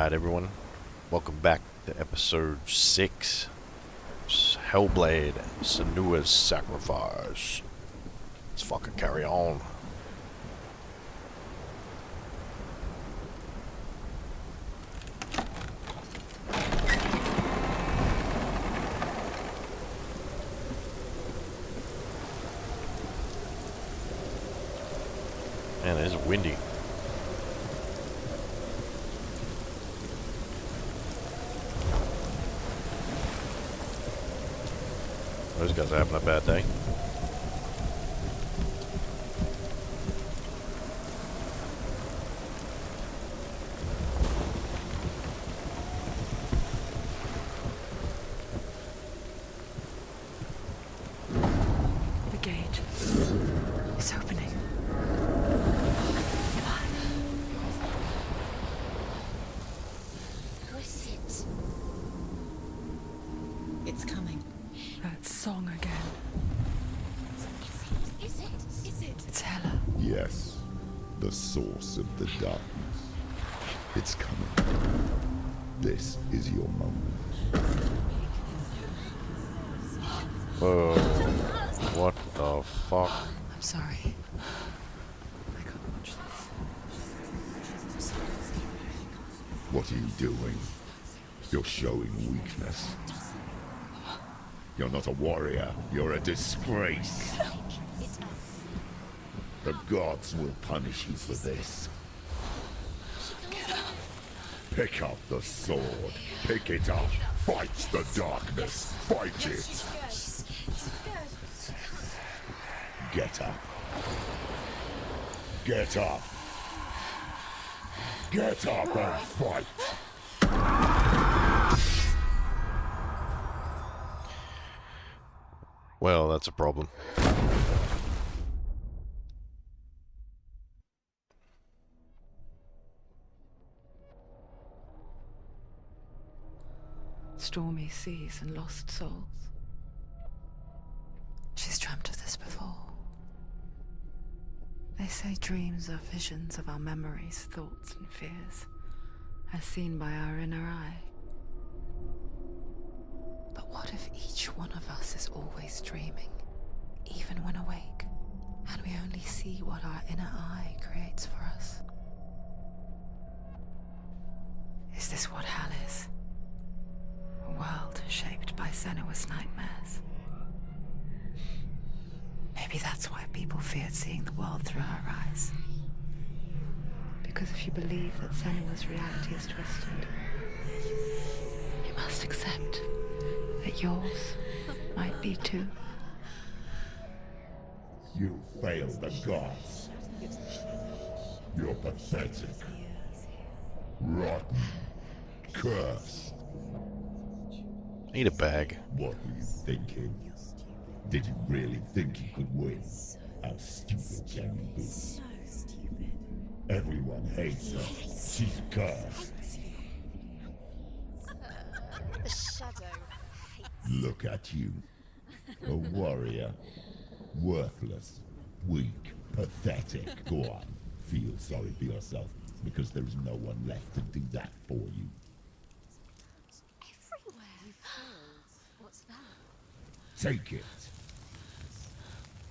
Alright, everyone. Welcome back to episode 6. Hellblade, Senua's Sacrifice. Let's fucking carry on. Man, it is windy. Those guys are having a bad day. The gate is opening. Who is it? It's coming. That song again. Is it? It's Hella. Yes, the source of the darkness. It's coming. This is your moment. Whoa. What the fuck? I'm sorry. I can't watch this. What are you doing? You're showing weakness. You're not a warrior. You're a disgrace. The gods will punish you for this. Pick up the sword. Pick it up. Fight the darkness. Fight it. Get up. Get up. Get up and fight. Well, that's a problem. Stormy seas and lost souls. She's dreamt of this before. They say dreams are visions of our memories, thoughts and fears, as seen by our inner eye. But what if each one of us is always dreaming, even when awake, and we only see what our inner eye creates for us? Is this what hell is? A world shaped by Senua's nightmares. Maybe that's why people feared seeing the world through her eyes. Because if you believe that Senua's reality is twisted, you must accept that yours might be too. You failed the gods. You're pathetic. Rotten. Cursed. Need a bag. What were you thinking? Did you really think you could win? How stupid can you be? So stupid. Everyone hates her. She's cursed. The shadow hates. Look at you. A warrior. Worthless. Weak. Pathetic. Go on. Feel sorry for yourself, because there is no one left to do that for you. Everywhere. You failed. What's that? Take it.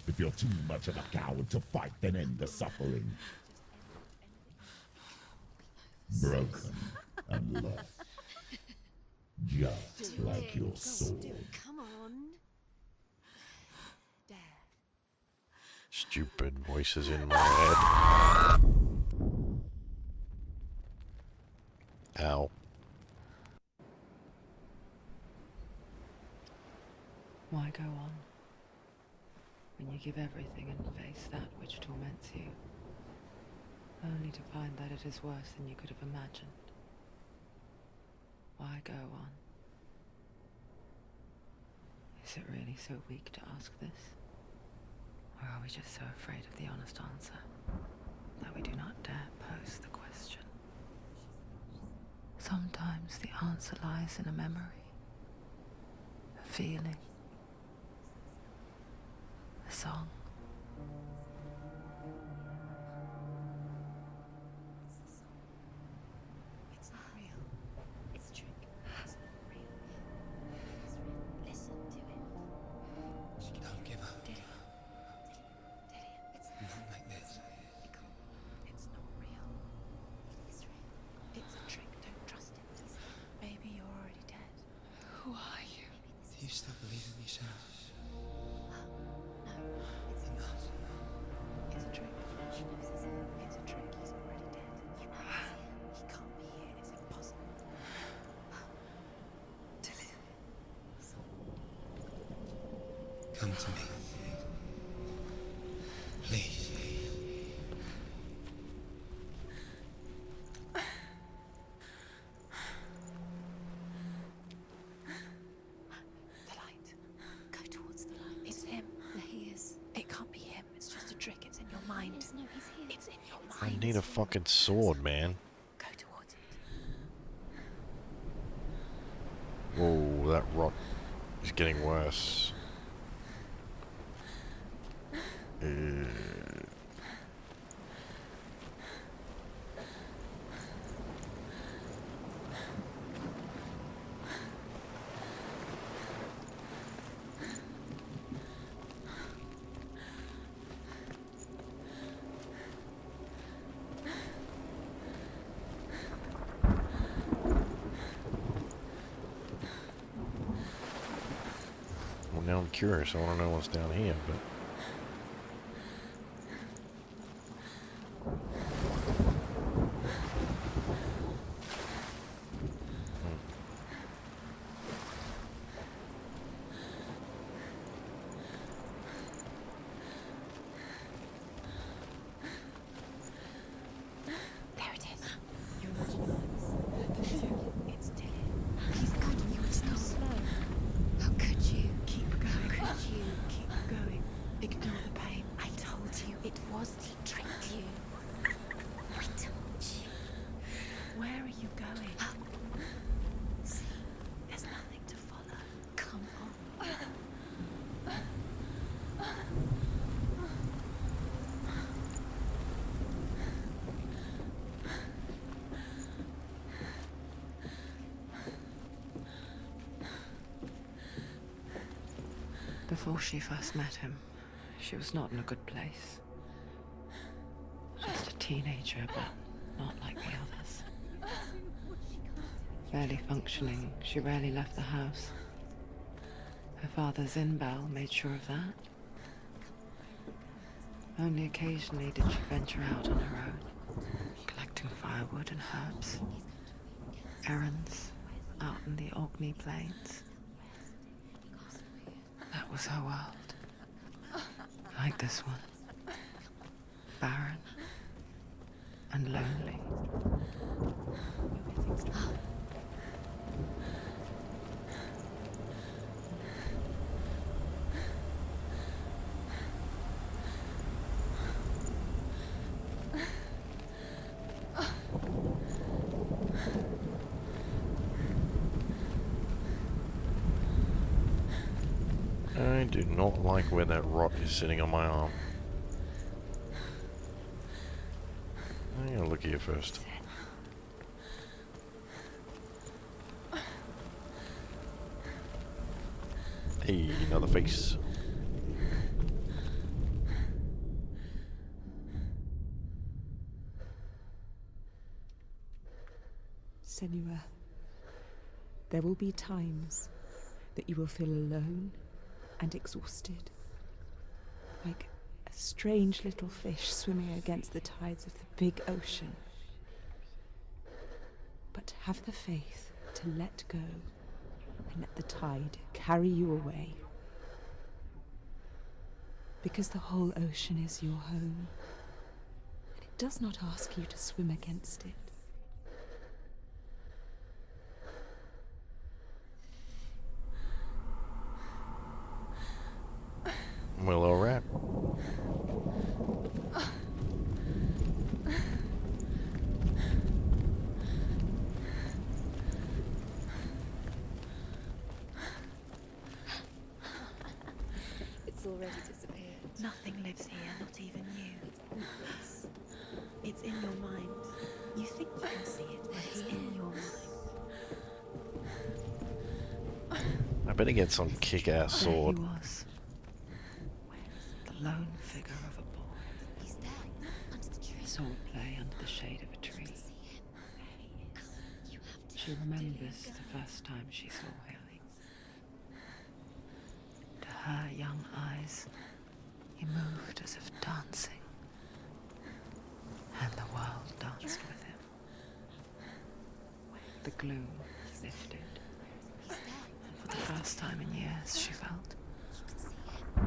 If you're too much of a coward to fight, then end the suffering. Broken and lost. Just like your sword. Come on. Dare. Stupid voices in my head. Ow. Why go on when you give everything and face that which torments you, only to find that it is worse than you could have imagined? Why go on? Is it really so weak to ask this? Or are we just so afraid of the honest answer that we do not dare pose the question? Sometimes the answer lies in a memory, a feeling, a song. It's not real. Come to me. Please. The light. Go towards the light. It's him. There he is. It can't be him. It's just a trick. It's in your mind. Yes, no, he's here. It's in your I mind. need a fucking sword, man. Go towards it. Whoa, that rot is getting worse. Well, now I'm curious. I want to know what's down here, but... There it is. You're imagining it's still him. He's got you. It's not slow. How could you? Keep going. How could you? Keep going. Ignore the pain. I told you it was to trick you. I told you. Where are you going? See, there's nothing to follow. Come on. Before she first met him, she was not in a good place. Just a teenager, but not like the others. Barely functioning, she rarely left the house. Her father's in-bell made sure of that. Only occasionally did she venture out on her own, collecting firewood and herbs. Errands out in the Orkney Plains. That was her world. Like this one. Barren and lonely. I do not like where that rot is sitting on my arm. I'm gonna look at you first. Hey, another face. Senua, there will be times that you will feel alone and exhausted, like a strange little fish swimming against the tides of the big ocean. But have the faith to let go and let the tide carry you away. Because the whole ocean is your home, and it does not ask you to swim against it. Well, alright. It's already disappeared. Nothing lives here, not even you. It's in your mind. You think you can see it, but it's in your mind. I better get some kick-ass sword. There he was. The lone figure of a boy. He's there, under the tree. Swordplay under the shade of a tree. See him. There he is. You have to She remembers the first time she saw him. To her young eyes, he moved as if dancing. And the world danced with him. The gloom lifted. He's there. And for the first time in years, she felt You can see him.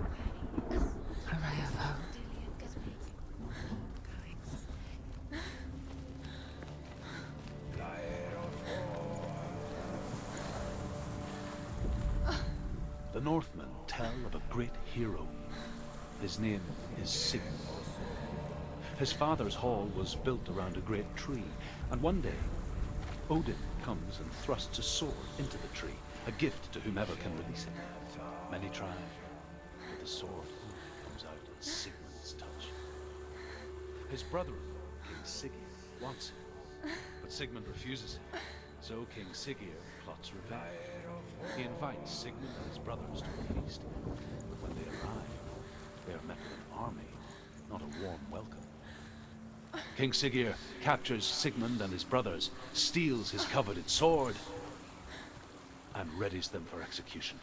Northmen tell of a great hero. His name is Sigmund. His father's hall was built around a great tree, and one day, Odin comes and thrusts a sword into the tree, a gift to whomever can release it. Many try, but the sword only comes out at Sigmund's touch. His brother-in-law, King Siggeir, wants it, but Sigmund refuses it. So King Siggeir plots revenge. He invites Sigmund and his brothers to a feast, but when they arrive, they are met with an army, not a warm welcome. King Siggeir captures Sigmund and his brothers, steals his coveted sword, and readies them for execution.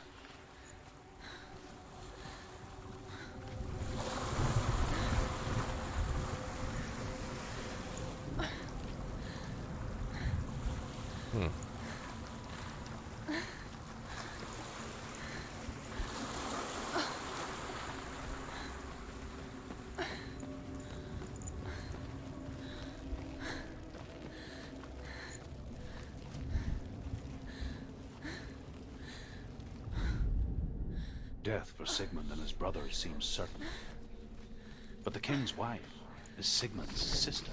Death for Sigmund and his brothers seems certain. But the king's wife is Sigmund's sister,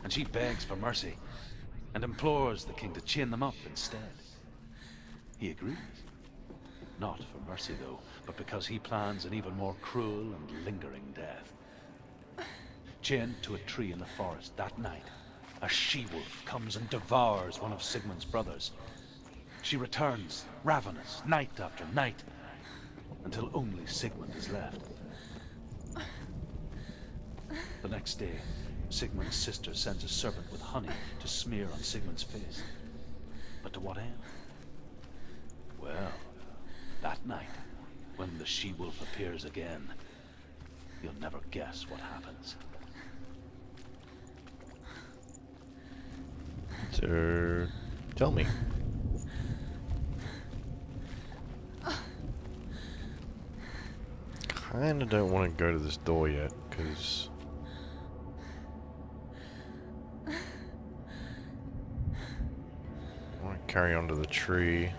and she begs for mercy and implores the king to chain them up instead. He agrees. Not for mercy, though, but because he plans an even more cruel and lingering death. Chained to a tree in the forest that night, a she-wolf comes and devours one of Sigmund's brothers. She returns, ravenous, night after night, until only Sigmund is left. The next day, Sigmund's sister sends a serpent with honey to smear on Sigmund's face. But to what end? Well, that night, when the she-wolf appears again, you'll never guess what happens. So, tell me. Kinda don't want to go to this door yet, because I want to carry on to the tree.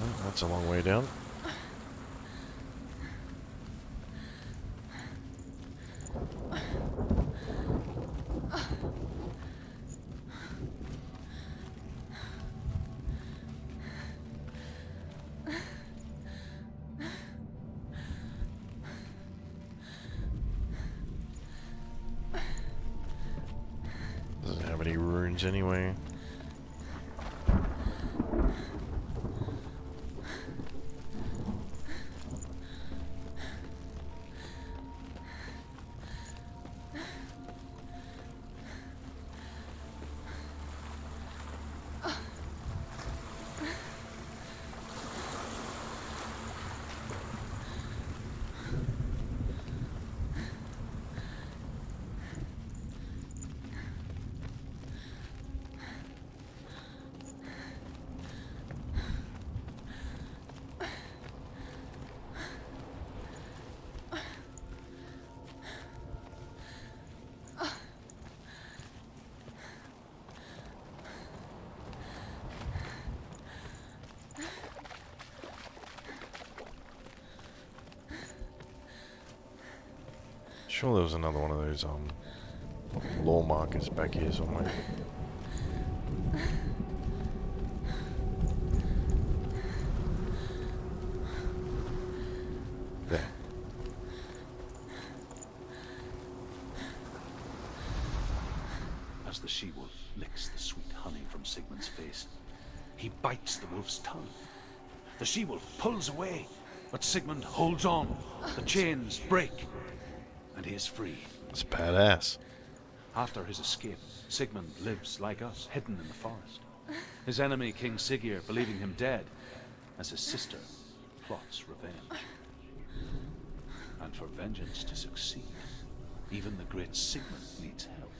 Oh, that's a long way down. Doesn't have any runes anyway. Sure there was another one of those law markers back here somewhere. There. As the she-wolf licks the sweet honey from Sigmund's face, he bites the wolf's tongue. The she-wolf pulls away, but Sigmund holds on. The chains break, and he is free. That's badass. After his escape, Sigmund lives like us, hidden in the forest. His enemy, King Siggeir, believing him dead, as his sister plots revenge. And for vengeance to succeed, even the great Sigmund needs help.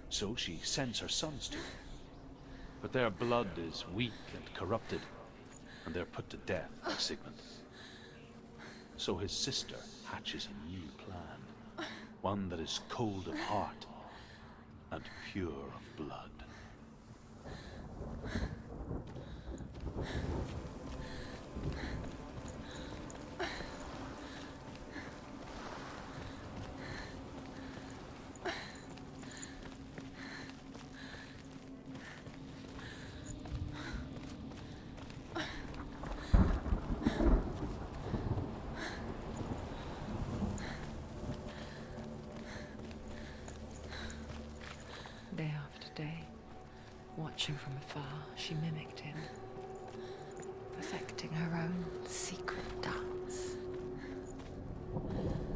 So she sends her sons to him. But their blood is weak and corrupted, and they're put to death by Sigmund. So his sister hatches a new plan. One that is cold of heart and pure of blood. Day after day, watching from afar, she mimicked him, perfecting her own secret dance,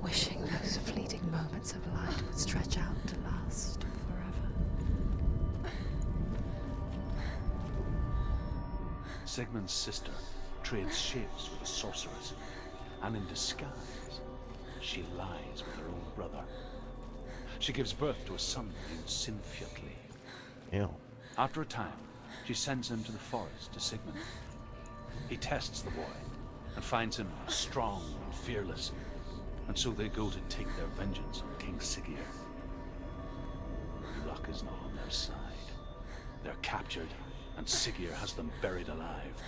wishing those fleeting moments of light would stretch out to last forever. Sigmund's sister trades shapes with a sorceress, and in disguise, she lies with her own brother. She gives birth to a son named Sinfjotli. Ew. After a time, she sends him to the forest to Sigmund. He tests the boy and finds him strong and fearless, and so they go to take their vengeance on King Siggeir. Luck is not on their side. They're captured, and Siggeir has them buried alive.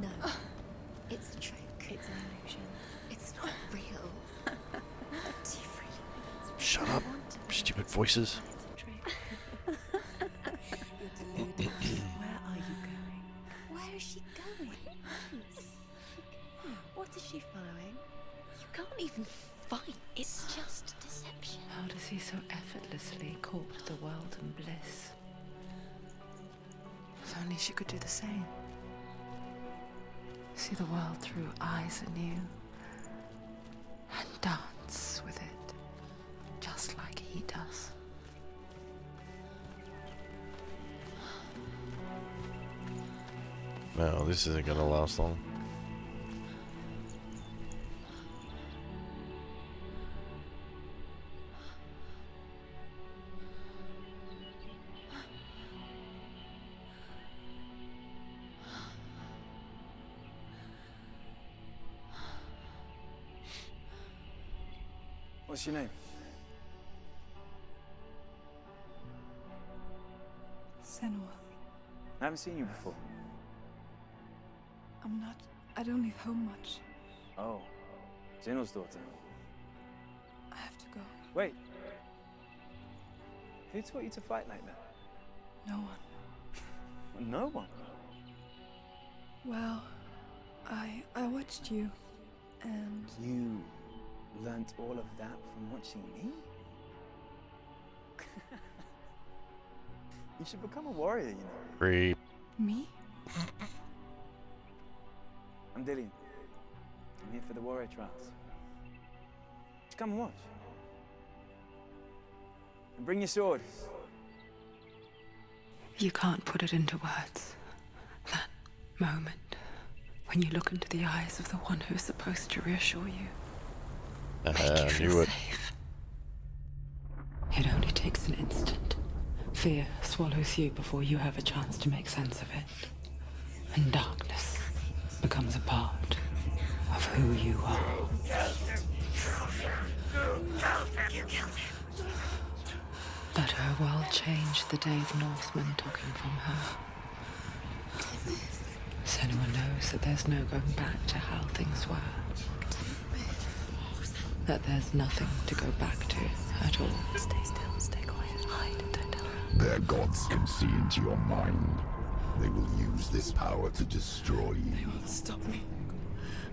No, it's a trick. It's an illusion. It's not real. Do you really Shut up, stupid voices. it's a trick? Where are you going? Where is she going? What is she following? You can't even fight. It's just deception. How does he so effortlessly court the world and bliss? If only she could do the same. See the world through eyes anew and dance with it, just like he does. No, this isn't gonna last long. What's your name? Senua. I haven't seen you before. I don't leave home much. Oh, Zenua's daughter. I have to go. Wait. Who taught you to fight like that? No one. No one. Well, I watched you, and You learnt all of that from watching me? You should become a warrior, you know. Creep. me? I'm Dillian. I'm here for the warrior trials. Just come and watch. And bring your sword. You can't put it into words. That moment when you look into the eyes of the one who's supposed to reassure you, make you feel Knew it. safe. It only takes an instant. Fear swallows you before you have a chance to make sense of it. And darkness becomes a part of who you are. But her world changed the day the Northmen took him from her. Senua knows that there's no going back to how things were. That there's nothing to go back to at all. Stay still, stay quiet, hide, don't tell her. Their gods can see into your mind. They will use this power to destroy you. They won't stop me.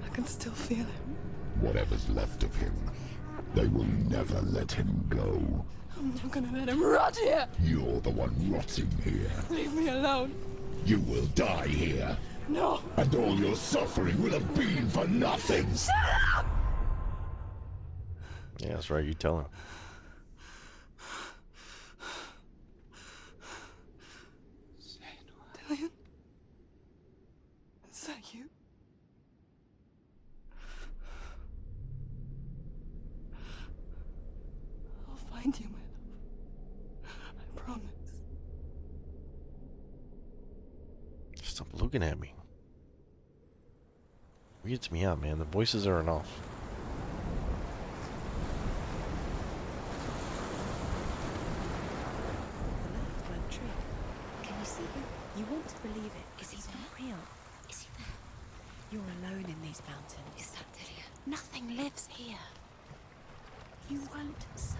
I can still feel him. Whatever's left of him, they will never let him go. I'm not gonna let him rot here. You're the one rotting here. Leave me alone. You will die here. No. And all your suffering will have been for nothing. Yeah, that's right, you tell him. Dillian? Is that you? I'll find you, my love. I promise. looking at me? Weirds me out, man. The voices are enough. Can you see him? You want to believe it. Is he not real? Is he there? You're alone in these mountains. Is that Delia? Nothing lives here. You won't survive.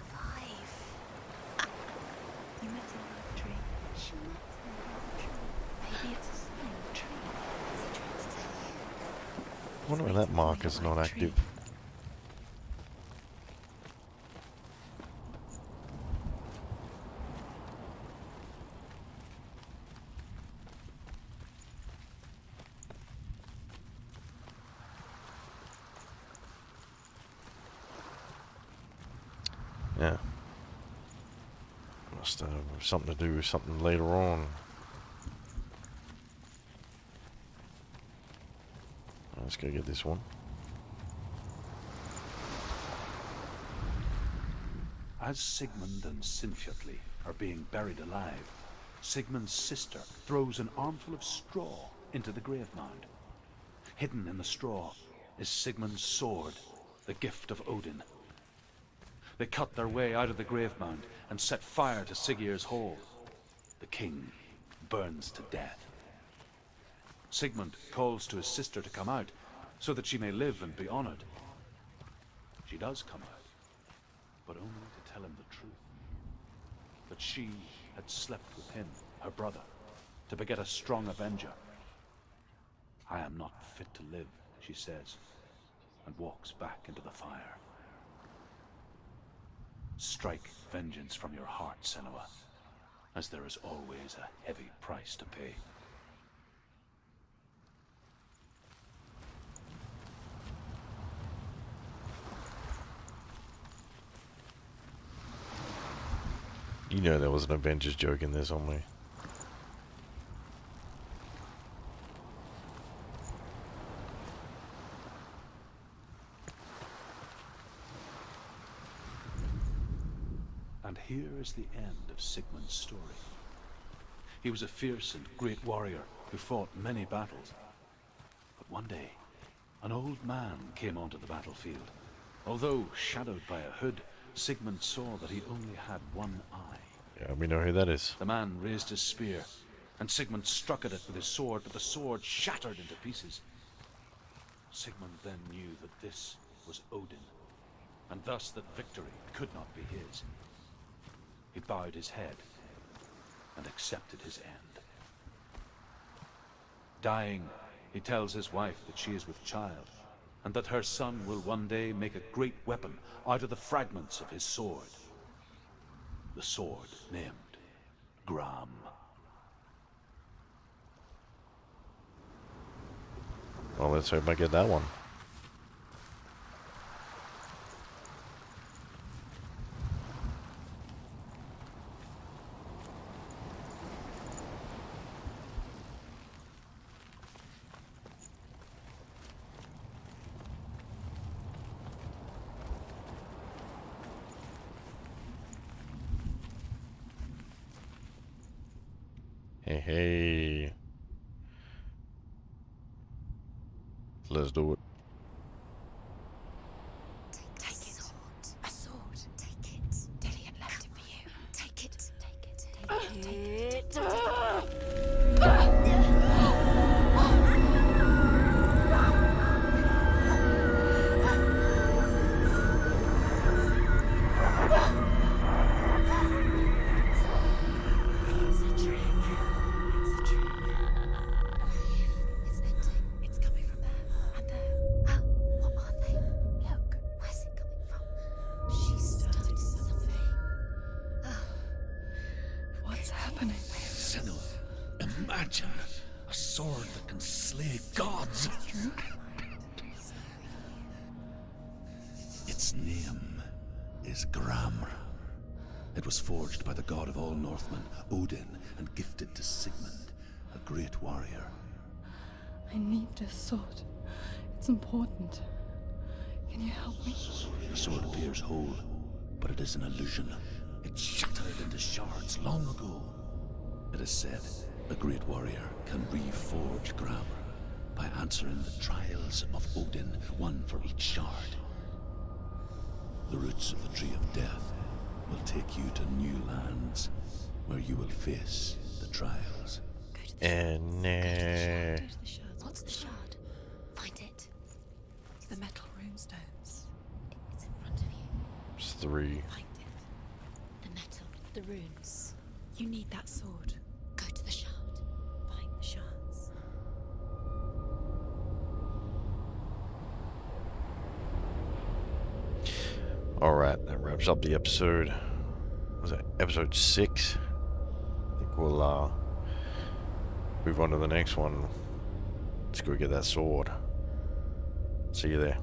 You met him in the tree. She met him in the tree. Maybe it's a sign of the tree. What's he trying to tell you? I wonder why that marker's not active. Yeah. Must have something to do with something later on. Let's go get this one. As Sigmund and Sinfjotli are being buried alive, Sigmund's sister throws an armful of straw into the grave mound. Hidden in the straw is Sigmund's sword, the gift of Odin. They cut their way out of the grave mound and set fire to Siggeir's hall. The king burns to death. Sigmund calls to his sister to come out so that she may live and be honored. She does come out, but only to tell him the truth. That she had slept with him, her brother, to beget a strong avenger. I am not fit to live, she says, and walks back into the fire. Strike vengeance from your heart, Senua, as there is always a heavy price to pay. You know there was an Avengers joke in there somewhere. And here is the end of Sigmund's story. He was a fierce and great warrior who fought many battles. But one day, an old man came onto the battlefield. Although shadowed by a hood, Sigmund saw that he only had one eye. Yeah, we know who that is. The man raised his spear, and Sigmund struck at it with his sword, but the sword shattered into pieces. Sigmund then knew that this was Odin, and thus that victory could not be his. He bowed his head and accepted his end. Dying, he tells his wife that she is with child, and that her son will one day make a great weapon out of the fragments of his sword. The sword named Gram. Well, let's hope I get that one. Hey, hey. Let's do it. Take it. A sword. Take it. Dillian left it for you. Take it. Take it. Take it. Imagine a sword that can slay gods. Its name is Gram. It was forged by the god of all Northmen, Odin, and gifted to Sigmund, a great warrior. I need this sword. It's important. Can you help me? The sword appears whole, but it is an illusion. It shattered into shards long ago. It is said A great warrior can reforge grammar by answering the trials of Odin, one for each shard. The roots of the Tree of Death will take you to new lands where you will face the trials. And What's the shard? Find it. It's the metal runestones. It's in front of you. it's 3. Find it. The metal, the runes. You need that sword. Go to the shard. Find the shards. Alright, that wraps up the episode. Was that episode 6? I think we'll move on to the next one. Let's go get that sword. See you there.